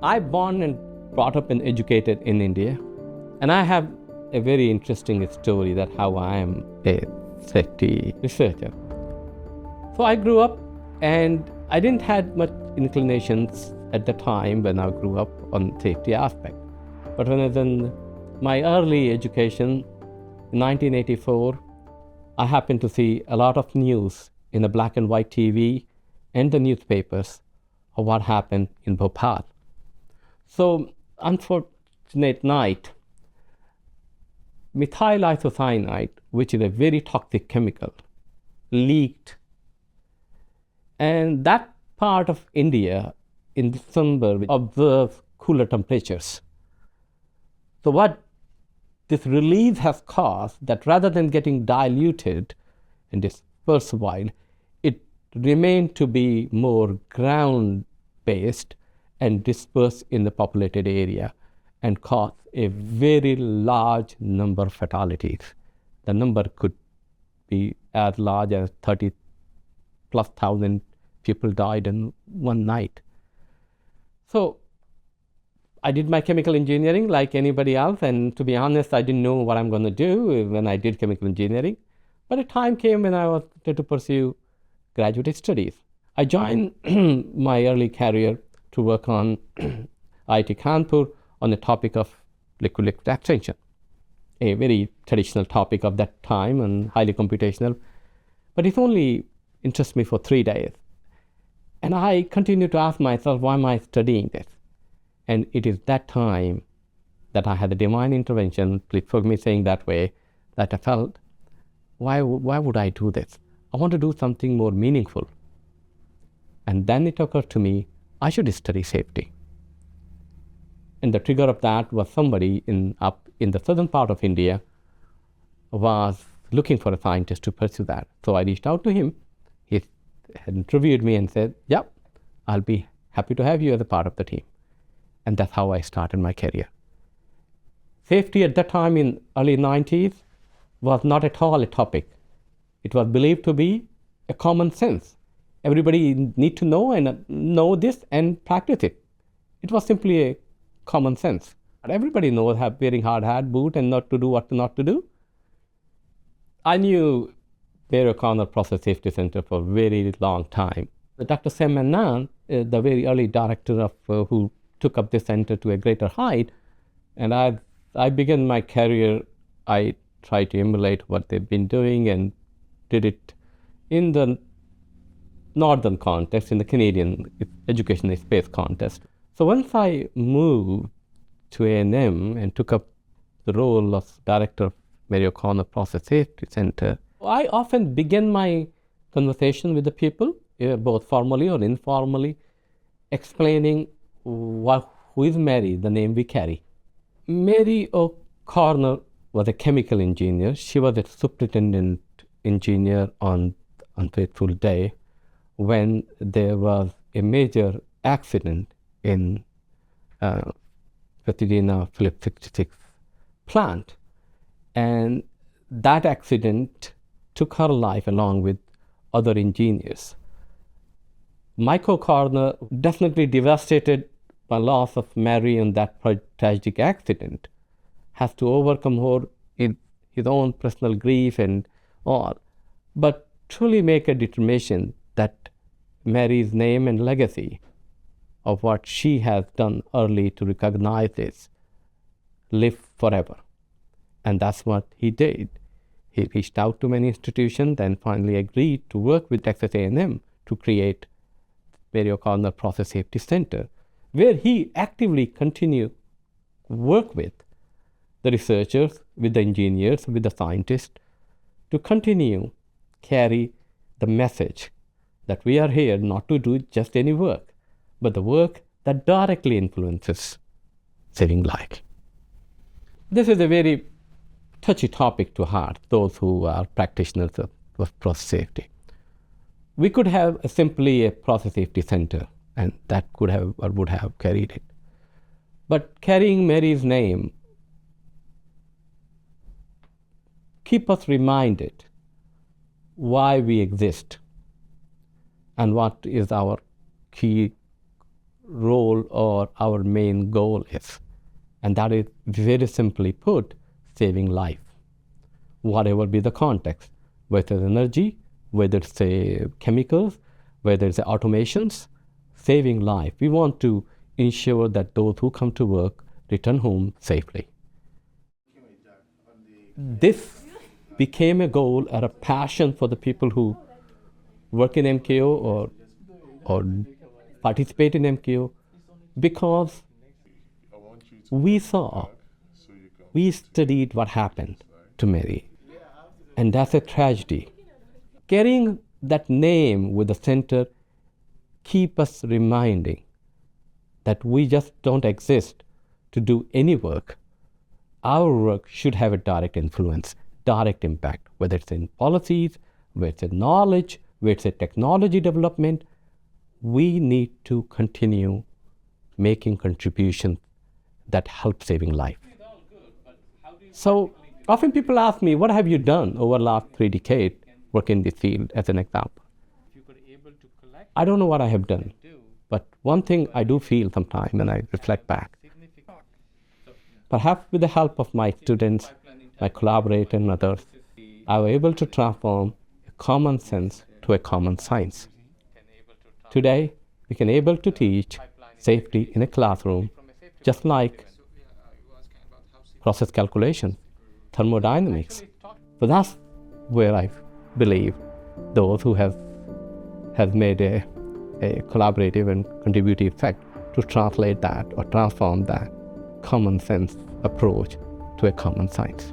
I born and brought up and educated in India, and I have a very interesting story that how I am a safety researcher. So I grew up, and I didn't have much inclinations at the time when I grew up on safety aspect. But when I was in my early education, in 1984, I happened to see a lot of news in the black and white TV and the newspapers of what happened in Bhopal. So, unfortunate night, methyl isocyanate, which is a very toxic chemical, leaked. And that part of India in December observes cooler temperatures. So what this release has caused, that rather than getting diluted and dispersed while, it remained to be more ground-based and dispersed in the populated area and caused a very large number of fatalities. The number could be as large as 30 plus thousand people died in one night. So I did my chemical engineering like anybody else, and to be honest, I didn't know what I'm going to do when I did chemical engineering. But a time came when I wanted to pursue graduate studies. I joined my early career to work on IIT Kanpur on the topic of liquid extraction, a very traditional topic of that time and highly computational. But it only interests me for 3 days. And I continued to ask myself, why am I studying this? And it is that time that I had a divine intervention, please forgive me saying that way, that I felt, why would I do this? I want to do something more meaningful. And then it occurred to me, I should study safety. And the trigger of that was somebody up in the southern part of India was looking for a scientist to pursue that. So I reached out to him. He had interviewed me and said, yep, I'll be happy to have you as a part of the team. And that's how I started my career. Safety at that time in early 90s was not at all a topic. It was believed to be a common sense. Everybody need to know and know this and practice it. It was simply a common sense. Everybody knows wearing hard hat, boot, and not to do what not to do. I knew Barry O'Connor Process Safety Center for a very long time. Dr. Sam Mannan, the very early director of who took up this center to a greater height, and I began my career, I tried to emulate what they've been doing and did it in the northern context, in the Canadian education space context. So once I moved to A&M and took up the role of director of Barry O'Connor Process Safety Center, I often begin my conversation with the people, both formally or informally, explaining who is Mary, the name we carry. Mary O'Connor was a chemical engineer. She was a superintendent engineer on fateful day when there was a major accident in Pasadena Phillips 66 plant. And that accident took her life along with other engineers. Mike O'Connor, definitely devastated by loss of Mary in that tragic accident, has to overcome his own personal grief and all, but truly make a determination that Mary's name and legacy of what she has done early to recognize this live forever. And that's what he did. He reached out to many institutions and finally agreed to work with Texas A&M to create Barry O'Connor Process Safety Center, where he actively continued to work with the researchers, with the engineers, with the scientists, to continue carry the message that we are here not to do just any work, but the work that directly influences saving life. This is a very touchy topic to heart, those who are practitioners of process safety. We could have simply a process safety center, and that could have or would have carried it. But carrying Mary's name keep us reminded why we exist and what is our key role or our main goal is. And that is, very simply put, saving life. Whatever be the context, whether it's energy, whether it's chemicals, whether it's automations, saving life. We want to ensure that those who come to work return home safely. This became a goal or a passion for the people who work in MKO or participate in MKO, because we studied what happened to Mary, and that's a tragedy. Carrying that name with the center keep us reminding that we just don't exist to do any work. Our work should have a direct influence, direct impact, whether it's in policies, whether it's in knowledge, whether it's in technology development. We need to continue making contributions that help saving life. So often people ask me, what have you done over the last 3 decades working in this field, as an example? I don't know what I have done, but one thing I do feel sometimes when I reflect back, perhaps with the help of my students, my collaborators and others, I was able to transform a common sense to a common science. Today, we can able to teach safety in a classroom, just like process calculation, thermodynamics. So that's where I believe those who have made a collaborative and contributive effect to translate that or transform that common sense approach to a common science.